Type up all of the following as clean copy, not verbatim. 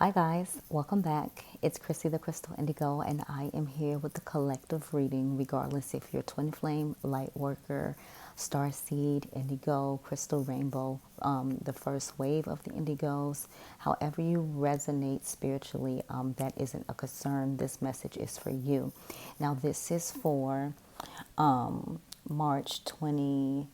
Hi guys, welcome back. It's Chrissy the Crystal Indigo, and I am here with the collective reading, regardless if you're twin flame, light worker, star seed, indigo, crystal rainbow, the first wave of the indigos. However you resonate spiritually, that isn't a concern. This message is for you. Now, this is for March 29th,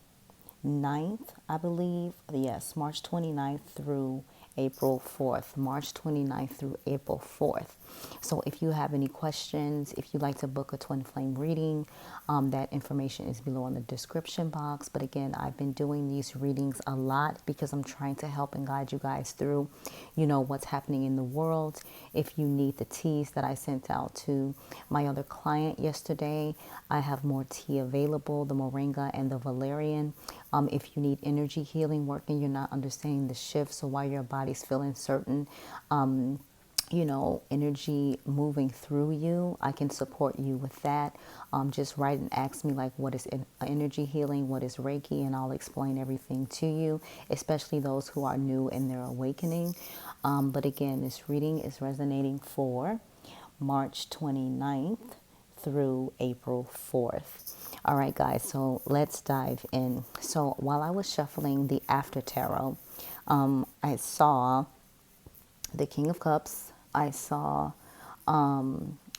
I believe. Yes, March 29th through April 4th. March 29th through April 4th. So if you have any questions, if you'd like to book a twin flame reading, that information is below in the description box. But again, I've been doing these readings a lot because I'm trying to help and guide you guys through, what's happening in the world. If you need the teas that I sent out to my other client yesterday, I have more tea available, the moringa and the valerian. If you need energy healing work and you're not understanding the shifts or why your body's feeling certain, energy moving through you, I can support you with that. Just write and ask me, like, what is energy healing, what is Reiki, and I'll explain everything to you, especially those who are new in their awakening. But again, this reading is resonating for March 29th through April 4th. All right, guys, so let's dive in. So while I was shuffling the After Tarot, I saw the King of Cups. I saw,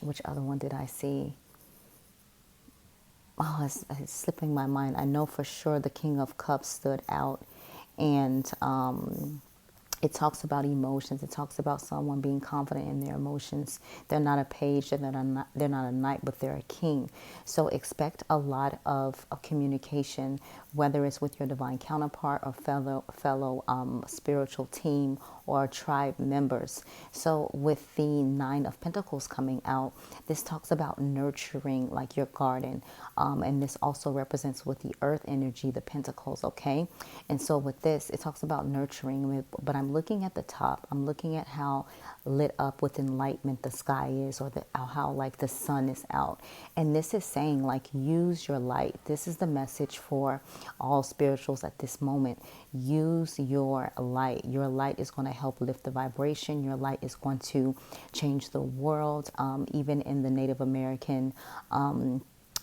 which other one did I see? Oh, it's slipping my mind. I know for sure the King of Cups stood out. And it talks about emotions. It talks about someone being confident in their emotions. They're not a page, they're not a knight, but they're a king. So expect a lot of communication, whether it's with your divine counterpart or fellow spiritual team or tribe members. So with the Nine of Pentacles coming out, this talks about nurturing, like your garden. And this also represents with the earth energy, the pentacles, okay? And so with this, it talks about nurturing, but I'm looking at the top. I'm looking at how lit up with enlightenment the sky is, or how like the sun is out. And this is saying, like, use your light. This is the message for all spirituals at this moment. Use your light. Your light is going to help lift the vibration. Your light is going to change the world. Even in the Native American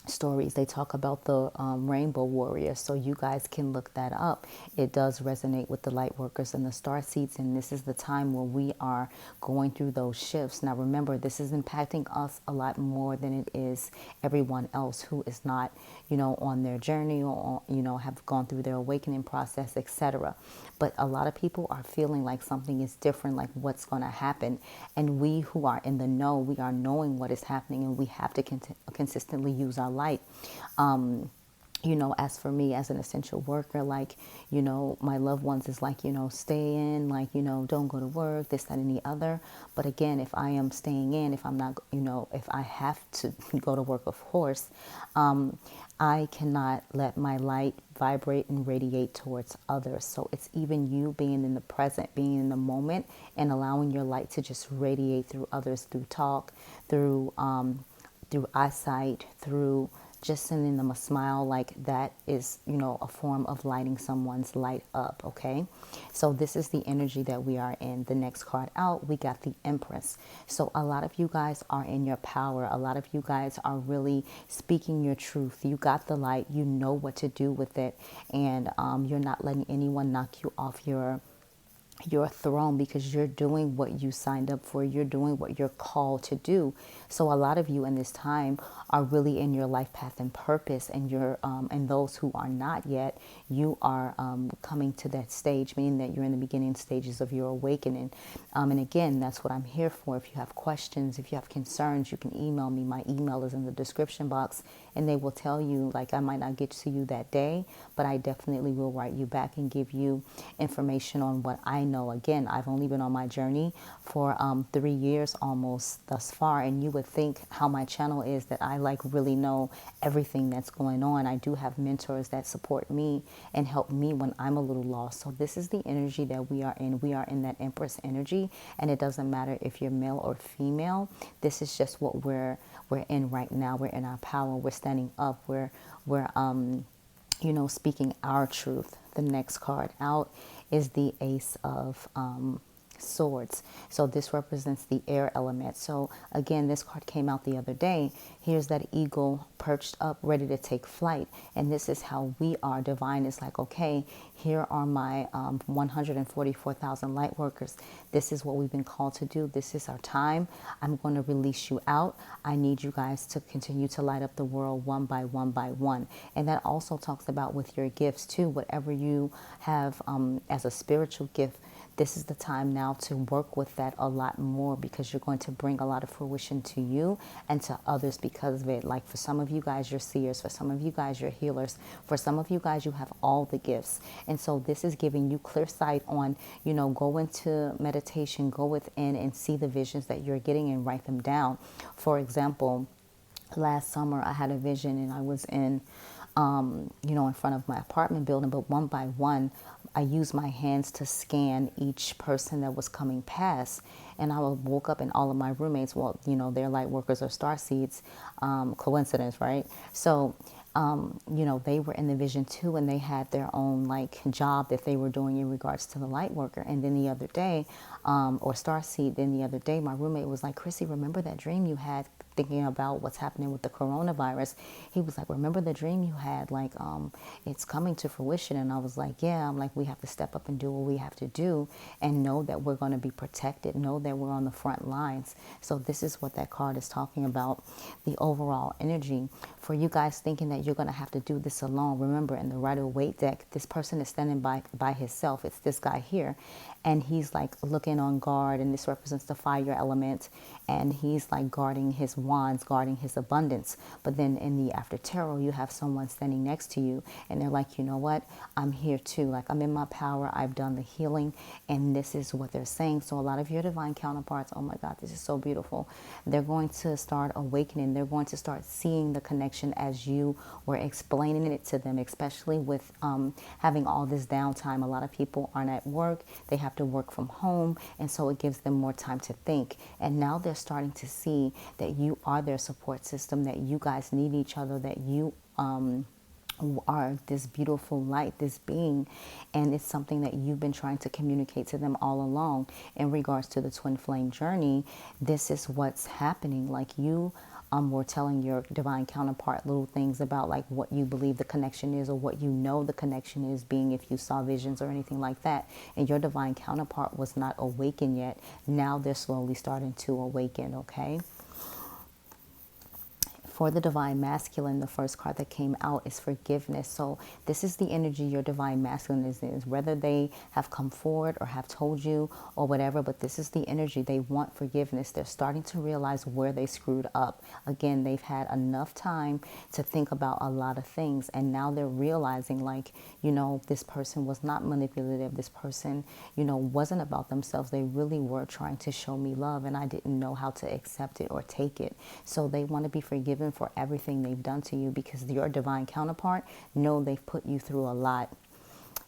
stories, they talk about the rainbow warrior, so you guys can look that up. It does resonate with the light workers and the star seeds, and this is the time where we are going through those shifts. Now remember, this is impacting us a lot more than it is everyone else who is not, on their journey, or have gone through their awakening process, etc. But a lot of people are feeling like something is different, like what's going to happen. And we who are in the know, we are knowing what is happening, and we have to consistently use our light. As for me as an essential worker, like, my loved ones is like, stay in, like, don't go to work, this, that, and the other. But again, if I am staying in, if I'm not, if I have to go to work, of course, I cannot let my light vibrate and radiate towards others. So it's even you being in the present, being in the moment, and allowing your light to just radiate through others, through talk, through eyesight, through just sending them a smile. Like that is, a form of lighting someone's light up, okay? So this is the energy that we are in. The next card out, we got the Empress. So a lot of you guys are in your power. A lot of you guys are really speaking your truth. You got the light. You know what to do with it. And you're not letting anyone knock you off your throne, because you're doing what you signed up for. You're doing what you're called to do. So a lot of you in this time are really in your life path and purpose, and you're and those who are not yet, you are coming to that stage, meaning that you're in the beginning stages of your awakening. And again, that's what I'm here for. If you have questions, if you have concerns, you can email me. My email is in the description box, and they will tell you, like, I might not get to you that day, but I definitely will write you back and give you information on what I know. Again, I've only been on my journey for 3 years almost thus far, and you would think how my channel is that I like really know everything that's going on. I do have mentors that support me and help me when I'm a little lost. So this is the energy that we are in. We are in that Empress energy, and it doesn't matter if you're male or female. This is just what we're in right now. We're in our power. We're standing up. We're speaking our truth. The next card out is the Ace of Swords. So this represents the air element. So again, this card came out the other day. Here's that eagle perched up, ready to take flight. And this is how we are. Divine is like, okay, here are my 144,000 light workers. This is what we've been called to do. This is our time. I'm going to release you out. I need you guys to continue to light up the world one by one by one. And that also talks about with your gifts too. Whatever you have as a spiritual gift, this is the time now to work with that a lot more, because you're going to bring a lot of fruition to you and to others because of it. Like for some of you guys, you're seers. For some of you guys, you're healers. For some of you guys, you have all the gifts. And so this is giving you clear sight on, go into meditation, go within and see the visions that you're getting and write them down. For example, last summer I had a vision and I was in in front of my apartment building, but one by one, I used my hands to scan each person that was coming past. And I woke up and all of my roommates, well, they're light workers or starseeds, coincidence, right? So, they were in the vision too, and they had their own like job that they were doing in regards to the light worker. And then the other day, or starseed, then the other day, my roommate was like, Chrissy, remember that dream you had thinking about what's happening with the coronavirus? He was like, remember the dream you had? Like, it's coming to fruition. And I was like, yeah. I'm like, we have to step up and do what we have to do and know that we're going to be protected, know that we're on the front lines. So this is what that card is talking about, the overall energy. For you guys thinking that you're going to have to do this alone, remember in the Rider-Waite deck, this person is standing by himself. It's this guy here. And he's like looking on guard, and this represents the fire element. And he's like guarding his wands, guarding his abundance. But then in the after tarot, you have someone standing next to you, and they're like, you know what? I'm here too. Like, I'm in my power. I've done the healing, and this is what they're saying. So a lot of your divine counterparts, oh my God, this is so beautiful. They're going to start awakening. They're going to start seeing the connection as you were explaining it to them, especially with having all this downtime. A lot of people aren't at work. They have to work from home, and so it gives them more time to think. And now they're starting to see that you are their support system, that you guys need each other, that you are this beautiful light, this being. And it's something that you've been trying to communicate to them all along. In regards to the twin flame journey, this is what's happening. Like, you were telling your divine counterpart little things about like what you believe the connection is, or what the connection is, being if you saw visions or anything like that. And your divine counterpart was not awakened yet. Now they're slowly starting to awaken, okay? For the divine masculine, the first card that came out is forgiveness. So this is the energy your divine masculine is in, whether they have come forward or have told you or whatever, but this is the energy. They want forgiveness. They're starting to realize where they screwed up. Again, they've had enough time to think about a lot of things, and now they're realizing, like, this person was not manipulative. This person, wasn't about themselves. They really were trying to show me love, and I didn't know how to accept it or take it. So they want to be forgiven for everything they've done to you, because your divine counterpart know they've put you through a lot.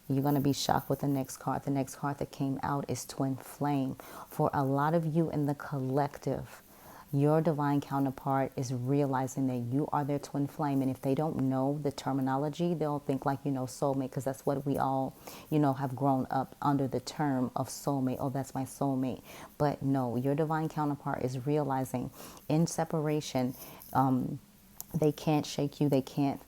You're going to be shocked with the next card. The next card that came out is Twin Flame. For a lot of you in the collective, your divine counterpart is realizing that you are their twin flame. And if they don't know the terminology, they'll think like, soulmate, because that's what we all, have grown up under the term of soulmate. Oh, that's my soulmate. But no, your divine counterpart is realizing in separation, they can't shake you. They can't,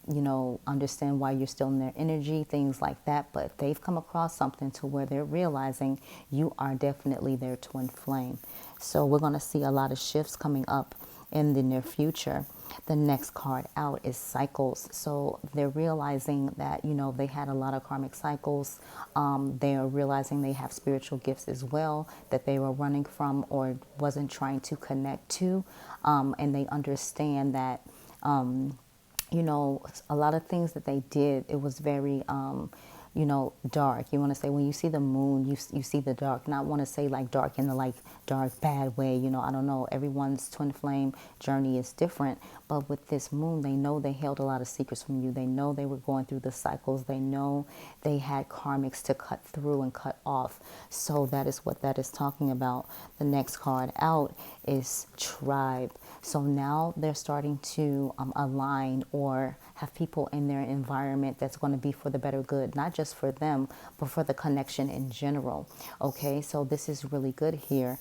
understand why you're still in their energy, things like that. But they've come across something to where they're realizing you are definitely their twin flame. So we're going to see a lot of shifts coming up in the near future. The next card out is cycles. So they're realizing that, they had a lot of karmic cycles. They are realizing they have spiritual gifts as well that they were running from or wasn't trying to connect to. And they understand that, a lot of things that they did, it was very, dark. You want to say when you see the moon, you see the dark. And I want to say like dark in the like dark, bad way. I don't know. Everyone's twin flame journey is different. But with this moon, they know they held a lot of secrets from you. They know they were going through the cycles. They know they had karmics to cut through and cut off. So that is what that is talking about. The next card out is tribe. So now they're starting to align or have people in their environment that's going to be for the better good, not just just for them, but for the connection in general. Okay, so this is really good here,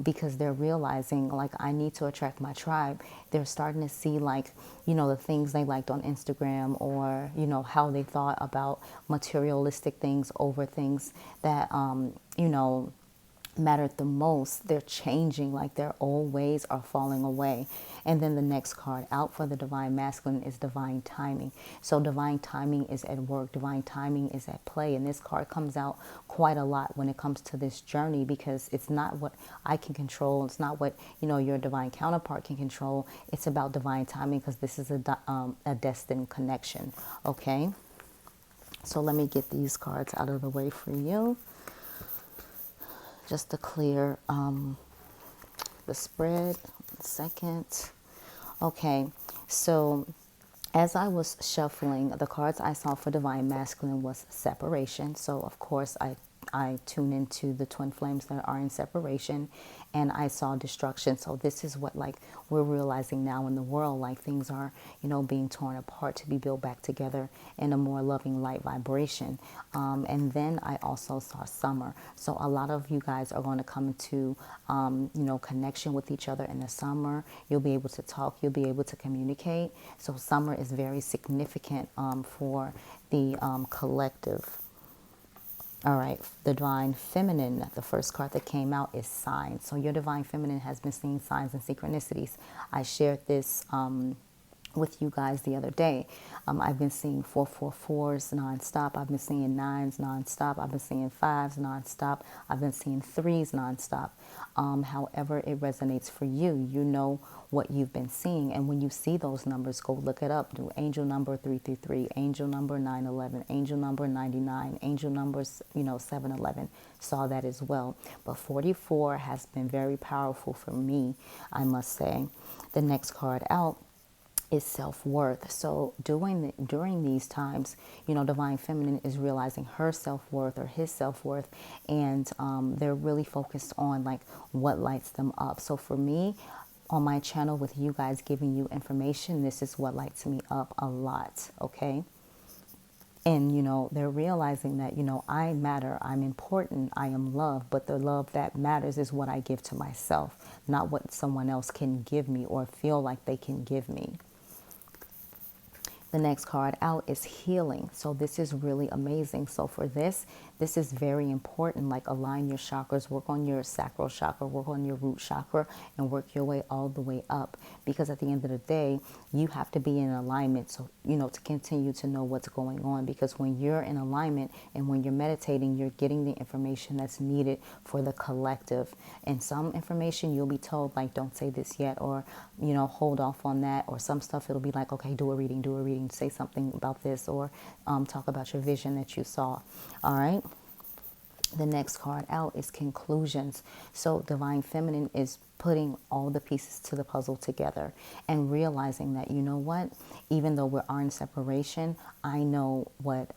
because they're realizing, like, I need to attract my tribe. They're starting to see, like, the things they liked on Instagram, or, how they thought about materialistic things over things that, mattered the most. They're changing, like their old ways are falling away. And then the next card out for the divine masculine is divine timing. So divine timing is at work, divine timing is at play, and this card comes out quite a lot when it comes to this journey, because it's not what I can control, it's not what your divine counterpart can control. It's about divine timing, because this is a destined connection. Okay, so let me get these cards out of the way for you, just to clear the spread. 1 second. Okay, so as I was shuffling, the cards I saw for divine masculine was separation. So of course I tune into the twin flames that are in separation, and I saw destruction. So this is what, like, we're realizing now in the world, like things are, being torn apart to be built back together in a more loving light vibration. And then I also saw summer. So a lot of you guys are going to come into, connection with each other in the summer. You'll be able to talk, you'll be able to communicate. So summer is very significant for the collective. All right, the divine feminine, the first card that came out is signs. So your divine feminine has been seeing signs and synchronicities. I shared this with you guys the other day. I've been seeing 444s nonstop. I've been seeing 9s nonstop. I've been seeing 5s nonstop. I've been seeing 3s nonstop. However it resonates for you, you know what you've been seeing. And when you see those numbers, go look it up. Do angel number 333, angel number 911, angel number 99, angel numbers, 711. Saw that as well. But 44 has been very powerful for me, I must say. The next card out is self-worth. So during these times, divine feminine is realizing her self-worth or his self-worth, and they're really focused on, like, what lights them up. So for me, on my channel, with you guys giving you information, this is what lights me up a lot. Okay, and they're realizing that I matter, I'm important, I am loved, but the love that matters is what I give to myself, not what someone else can give me or feel like they can give me. The next card out is healing. So this is really amazing. So for this is very important. Like, align your chakras, work on your sacral chakra, work on your root chakra, and work your way all the way up. Because at the end of the day, you have to be in alignment. So, to continue to know what's going on. Because when you're in alignment and when you're meditating, you're getting the information that's needed for the collective. And some information you'll be told, like, don't say this yet, or, hold off on that. Or some stuff it'll be like, okay, do a reading, say something about this, or talk about your vision that you saw. All right. The next card out is conclusions. So divine feminine is putting all the pieces to the puzzle together and realizing that, what, even though we are in separation, I know what,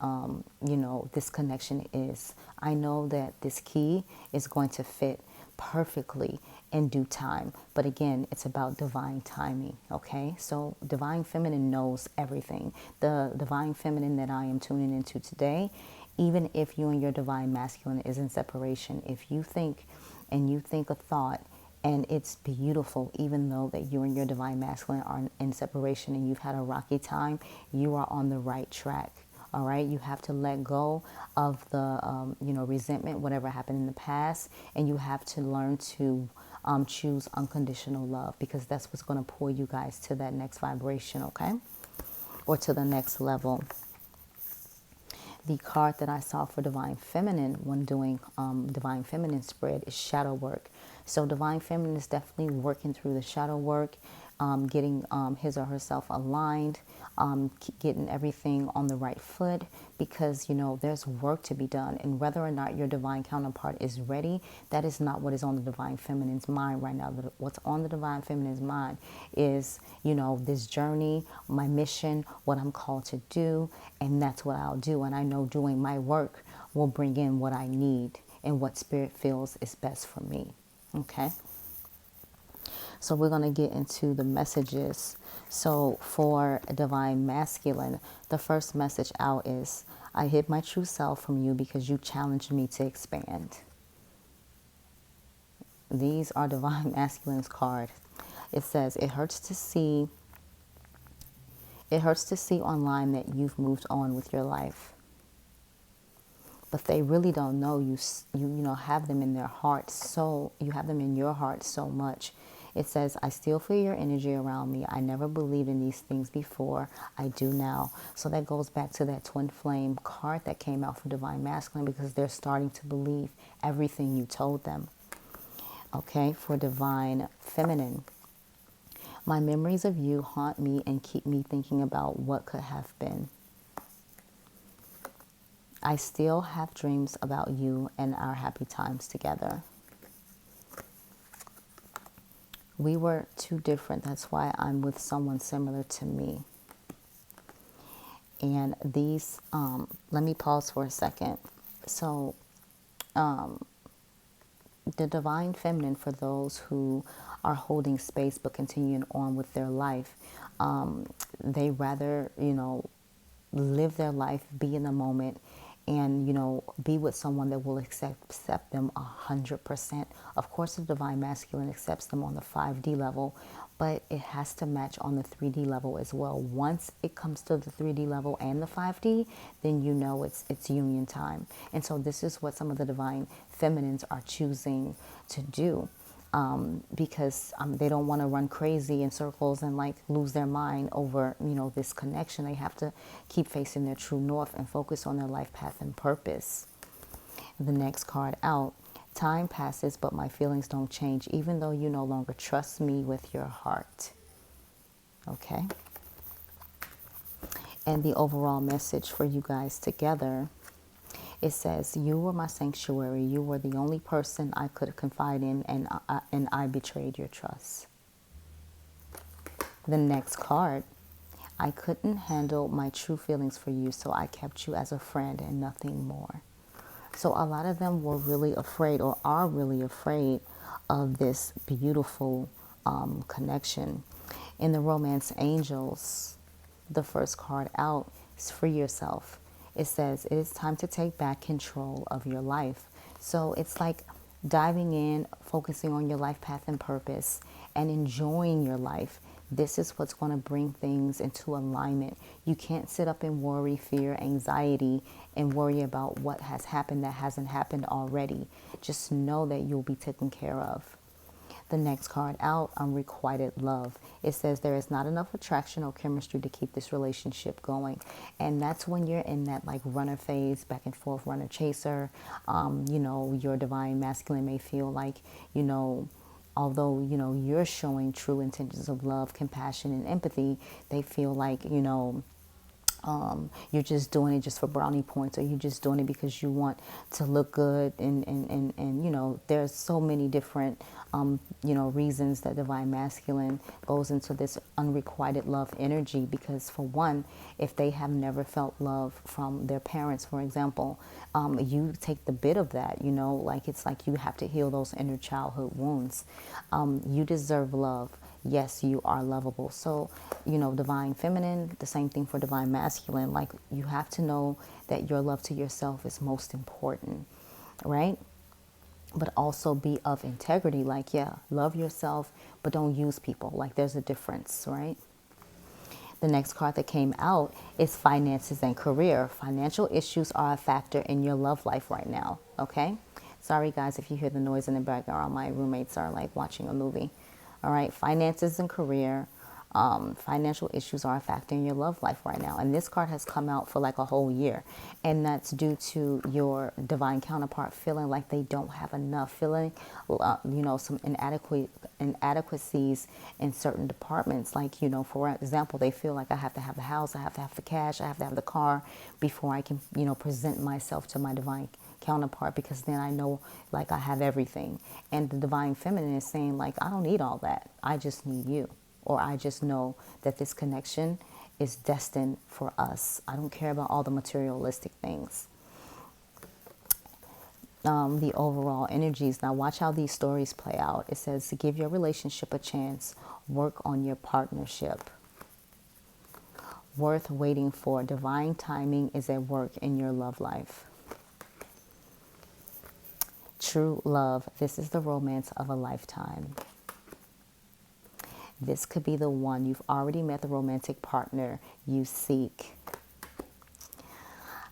this connection is. I know that this key is going to fit perfectly in due time. But again, it's about divine timing. Okay, so divine feminine knows everything. The divine feminine that I am tuning into today, even if you and your divine masculine is in separation, if you think a thought and it's beautiful, even though that you and your divine masculine are in separation and you've had a rocky time, you are on the right track. All right, you have to let go of the, resentment, whatever happened in the past, and you have to learn to choose unconditional love, because that's what's going to pull you guys to that next vibration, okay, or to the next level. The card that I saw for divine feminine when doing divine feminine spread is shadow work. So divine feminine is definitely working through the shadow work, getting his or herself aligned, getting everything on the right foot, because, there's work to be done. And whether or not your divine counterpart is ready, that is not what is on the divine feminine's mind right now. What's on the divine feminine's mind is, this journey, my mission, what I'm called to do, and that's what I'll do. And I know doing my work will bring in what I need and what spirit feels is best for me. Okay. So we're going to get into the messages. So for divine masculine, the first message out is, I hid my true self from you because you challenged me to expand. These are Divine Masculine's card. It says, it hurts to see online that you've moved on with your life. But they really don't know you have them in their heart, so you have them in your heart so much. It says, I still feel your energy around me. I never believed in these things before. I do now. So that goes back to that twin flame card that came out for Divine Masculine, because they're starting to believe everything you told them. Okay, for Divine Feminine. My memories of you haunt me and keep me thinking about what could have been. I still have dreams about you and our happy times together. We were too different. That's why I'm with someone similar to me. And these, let me pause for a second. So, the Divine Feminine, for those who are holding space but continuing on with their life, they rather, live their life, be in the moment, and, be with someone that will accept them 100%. Of course, the Divine Masculine accepts them on the 5D level, but it has to match on the 3D level as well. Once it comes to the 3D level and the 5D, then it's union time. And so this is what some of the Divine Feminines are choosing to do. Because they don't want to run crazy in circles and like lose their mind over, this connection. They have to keep facing their true north and focus on their life path and purpose. The next card out, time passes, but my feelings don't change, even though you no longer trust me with your heart. Okay. And the overall message for you guys together, it says, you were my sanctuary. You were the only person I could confide in, and I betrayed your trust. The next card, I couldn't handle my true feelings for you, so I kept you as a friend and nothing more. So a lot of them were really afraid, or are really afraid, of this beautiful connection. In the Romance Angels, the first card out is free yourself. It says, it is time to take back control of your life. So it's like diving in, focusing on your life path and purpose, and enjoying your life. This is what's going to bring things into alignment. You can't sit up and worry, fear, anxiety, and worry about what has happened that hasn't happened already. Just know that you'll be taken care of. The next card out, unrequited love. It says there is not enough attraction or chemistry to keep this relationship going. And that's when you're in that like runner phase, back and forth, runner chaser. Your Divine Masculine may feel like, although, you're showing true intentions of love, compassion, and empathy, they feel like, you're just doing it just for brownie points, or you're just doing it because you want to look good. And there's so many different, reasons that Divine Masculine goes into this unrequited love energy. Because for one, if they have never felt love from their parents, for example, you take the bit of that, it's like you have to heal those inner childhood wounds. You deserve love. Yes, you are lovable. So, Divine Feminine, the same thing for Divine Masculine. Like, you have to know that your love to yourself is most important, right? But also be of integrity. Like, yeah, love yourself, but don't use people. Like, there's a difference, right? The next card that came out is finances and career. Financial issues are a factor in your love life right now, okay? Sorry, guys, if you hear the noise in the background. My roommates are, like, watching a movie. All right, finances and career. Financial issues are a factor in your love life right now. And this card has come out for like a whole year. And that's due to your divine counterpart feeling like they don't have enough, feeling, some inadequacies in certain departments. Like, for example, they feel like I have to have the house, I have to have the cash, I have to have the car before I can, present myself to my divine counterpart, because then I know like I have everything. And the Divine Feminine is saying like, I don't need all that. I just need you. Or I just know that this connection is destined for us. I don't care about all the materialistic things. The overall energies. Now watch how these stories play out. It says to give your relationship a chance. Work on your partnership. worth waiting for. Divine timing is at work in your love life. True love. This is the romance of a lifetime. This could be the one. You've already met the romantic partner you seek.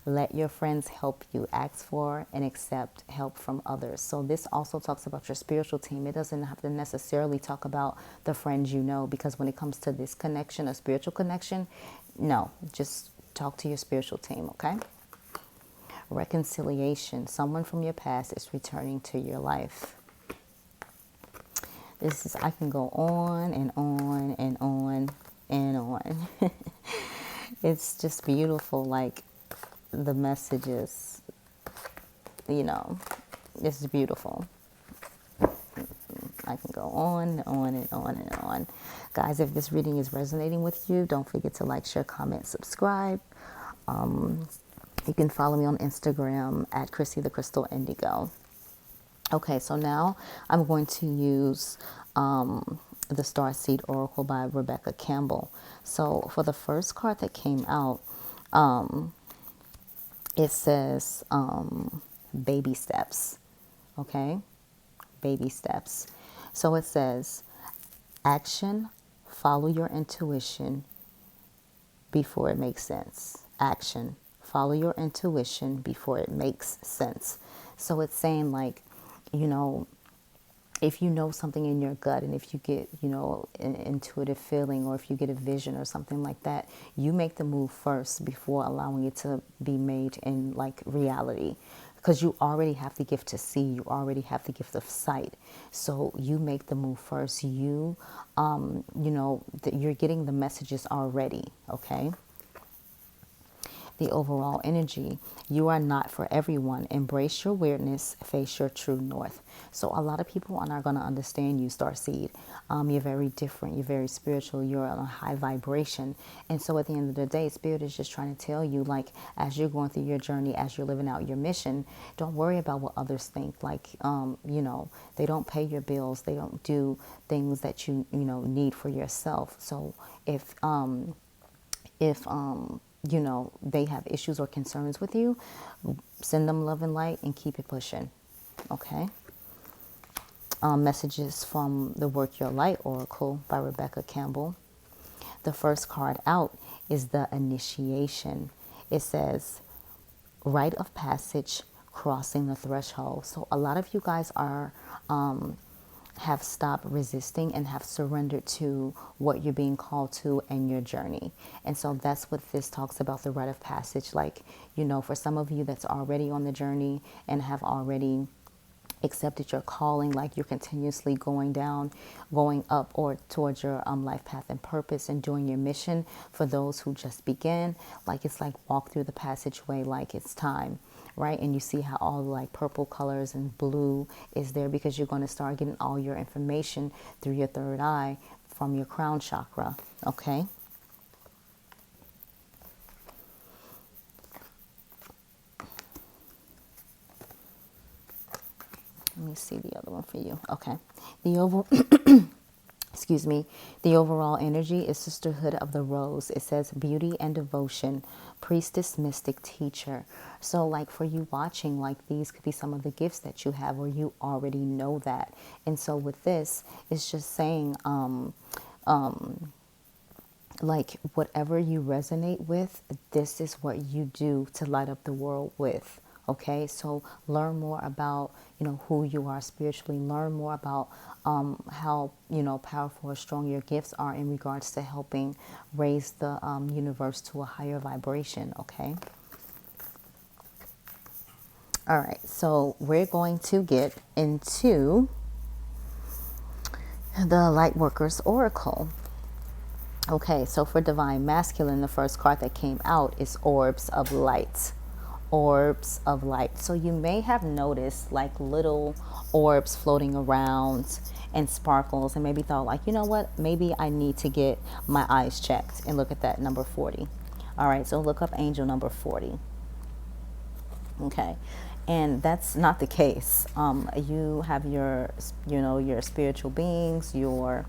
Let your friends help you. Ask for and accept help from others. So this also talks about your spiritual team. It doesn't have to necessarily talk about the friends you know, because when it comes to this connection, a spiritual connection, no, just talk to your spiritual team, okay? Reconciliation. Someone from your past is returning to your life. This is, I can go on and on and on and on. It's just beautiful, like the messages, you know, it's beautiful. I can go on and on and on and on. Guys, if this reading is resonating with you, don't forget to like, share, comment, subscribe. You can follow me on Instagram at Chrissy the Crystal Indigo. Okay, so now I'm going to use the Starseed Oracle by Rebecca Campbell. So for the first card that came out, it says baby steps. Okay, baby steps. So it says action, follow your intuition before it makes sense. Action, follow your intuition before it makes sense. So it's saying, like, you know, if you know something in your gut, and if you get, you know, an intuitive feeling, or if you get a vision or something like that, you make the move first before allowing it to be made in like reality, because you already have the gift to see, you already have the gift of sight. So you make the move first. You, you know, you're getting the messages already. Okay. The overall energy. You are not for everyone. Embrace your weirdness. Face your true north. So a lot of people are not going to understand you, Starseed. You're very different. You're very spiritual. You're on a high vibration. And so at the end of the day, Spirit is just trying to tell you, like, as you're going through your journey, as you're living out your mission, don't worry about what others think. Like, you know, they don't pay your bills. They don't do things that you know, need for yourself. So if you know, they have issues or concerns with you, send them love and light and keep it pushing. Okay. Messages from the Work Your Light Oracle by Rebecca Campbell. The first card out is the Initiation. It says rite of passage, crossing the threshold. So a lot of you guys are have stopped resisting and have surrendered to what you're being called to and your journey. And so that's what this talks about, the rite of passage. Like, you know, for some of you that's already on the journey and have already accepted your calling, like you're continuously going up or towards your life path and purpose and doing your mission. For those who just begin, like, it's like walk through the passageway, like it's time, right? And you see how all the like purple colors and blue is there, because you're going to start getting all your information through your third eye from your crown chakra. Okay. Let me see the other one for you. Okay. Excuse me. The overall energy is Sisterhood of the Rose. It says beauty and devotion, priestess, mystic, teacher. So like for you watching, like these could be some of the gifts that you have, or you already know that. And so with this, it's just saying, like whatever you resonate with, this is what you do to light up the world with. Okay, so learn more about, you know, who you are spiritually. Learn more about how, you know, powerful or strong your gifts are in regards to helping raise the universe to a higher vibration. Okay. All right, so we're going to get into the Lightworkers Oracle. Okay, so for Divine Masculine, the first card that came out is Orbs of Light. Orbs of light. So you may have noticed like little orbs floating around and sparkles, and maybe thought like, you know what, maybe I need to get my eyes checked and look at that number 40. All right, so look up angel number 40. Okay, and that's not the case. You have your, you know, your spiritual beings, your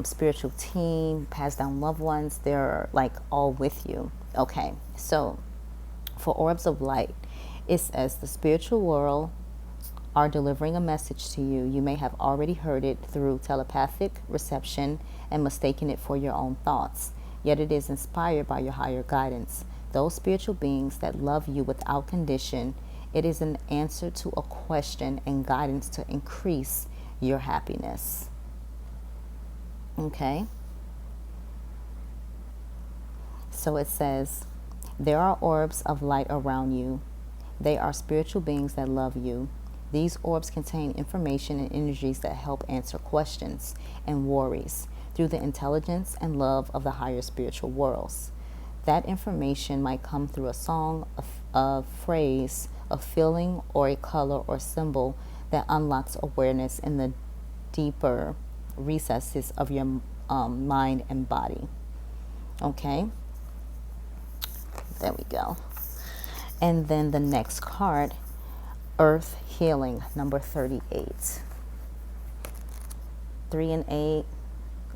spiritual team, passed down loved ones, they're like all with you. Okay, so for orbs of light, it says the spiritual world are delivering a message to you. You may have already heard it through telepathic reception and mistaken it for your own thoughts, yet it is inspired by your higher guidance. Those spiritual beings that love you without condition, it is an answer to a question and guidance to increase your happiness. Okay? So it says, there are orbs of light around you. They are spiritual beings that love you. These orbs contain information and energies that help answer questions and worries through the intelligence and love of the higher spiritual worlds. That information might come through a song, a phrase, a feeling, or a color or symbol that unlocks awareness in the deeper recesses of your mind and body. Okay? There we go. And then the next card, Earth Healing, number 38. 3 and 8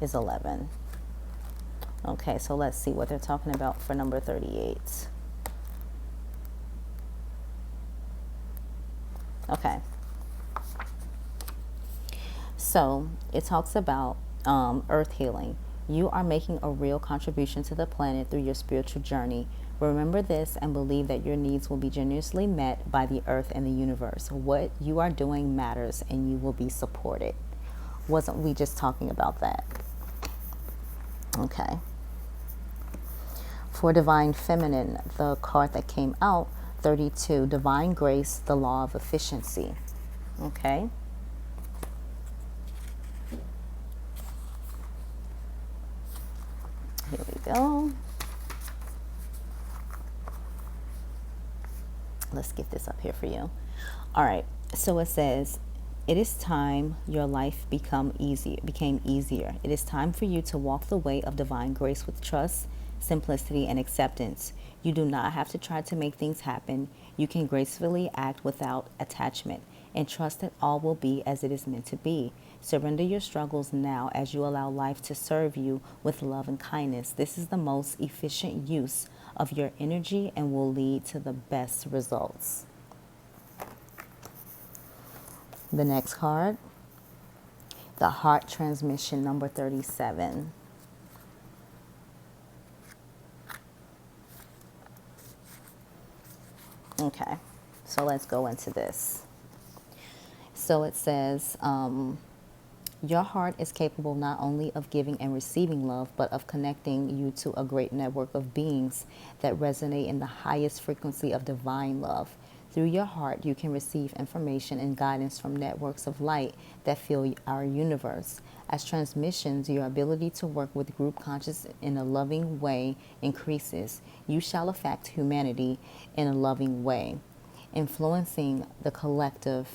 is 11. Okay, so let's see what they're talking about for number 38. Okay. So it talks about earth healing. You are making a real contribution to the planet through your spiritual journey. Remember this and believe that your needs will be generously met by the earth and the universe. What you are doing matters and you will be supported. Wasn't we just talking about that? Okay. For Divine Feminine, the card that came out, 32, Divine Grace, the Law of Efficiency. Okay. Here we go. Let's get this up here for you. All right. So it says, it is time your life became easier. It is time for you to walk the way of divine grace with trust, simplicity, and acceptance. You do not have to try to make things happen. You can gracefully act without attachment and trust that all will be as it is meant to be. Surrender your struggles now as you allow life to serve you with love and kindness. This is the most efficient use of your energy and will lead to the best results. The next card, the Heart Transmission, number 37. Okay, so let's go into this. So it says, your heart is capable not only of giving and receiving love, but of connecting you to a great network of beings that resonate in the highest frequency of divine love. Through your heart, you can receive information and guidance from networks of light that fill our universe. As transmissions, your ability to work with group consciousness in a loving way increases. You shall affect humanity in a loving way, influencing the collective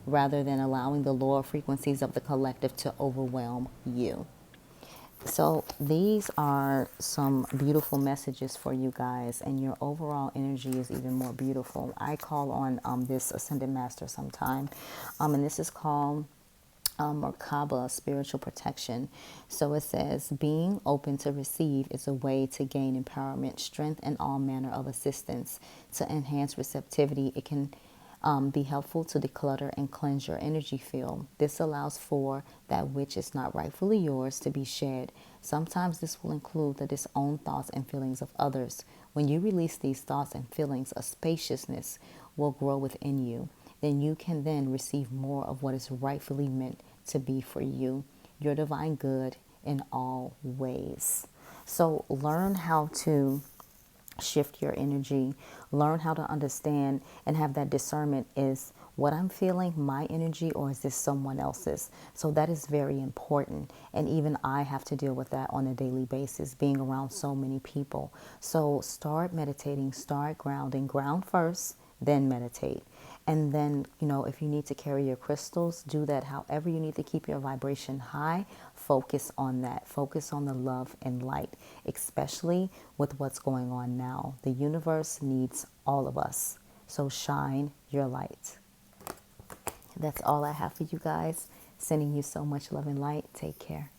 rather than allowing the lower frequencies of the collective to overwhelm you. So these are some beautiful messages for you guys, and your overall energy is even more beautiful. I call on this Ascended Master sometime, and this is called Merkaba, spiritual protection. So it says, being open to receive is a way to gain empowerment, strength, and all manner of assistance. To enhance receptivity, it can be helpful to declutter and cleanse your energy field. This allows for that which is not rightfully yours to be shed. Sometimes this will include the disowned thoughts and feelings of others. When you release these thoughts and feelings, a spaciousness will grow within you. Then you can then receive more of what is rightfully meant to be for you, your divine good in all ways. So learn how to shift your energy, learn how to understand and have that discernment. Is what I'm feeling my energy, or is this someone else's? So that is very important. And even I have to deal with that on a daily basis, being around so many people. So start meditating, start grounding, ground first, then meditate. And then, if you need to carry your crystals, do that. However you need to keep your vibration high, focus on that. Focus on the love and light, especially with what's going on now. The universe needs all of us. So shine your light. That's all I have for you guys. Sending you so much love and light. Take care.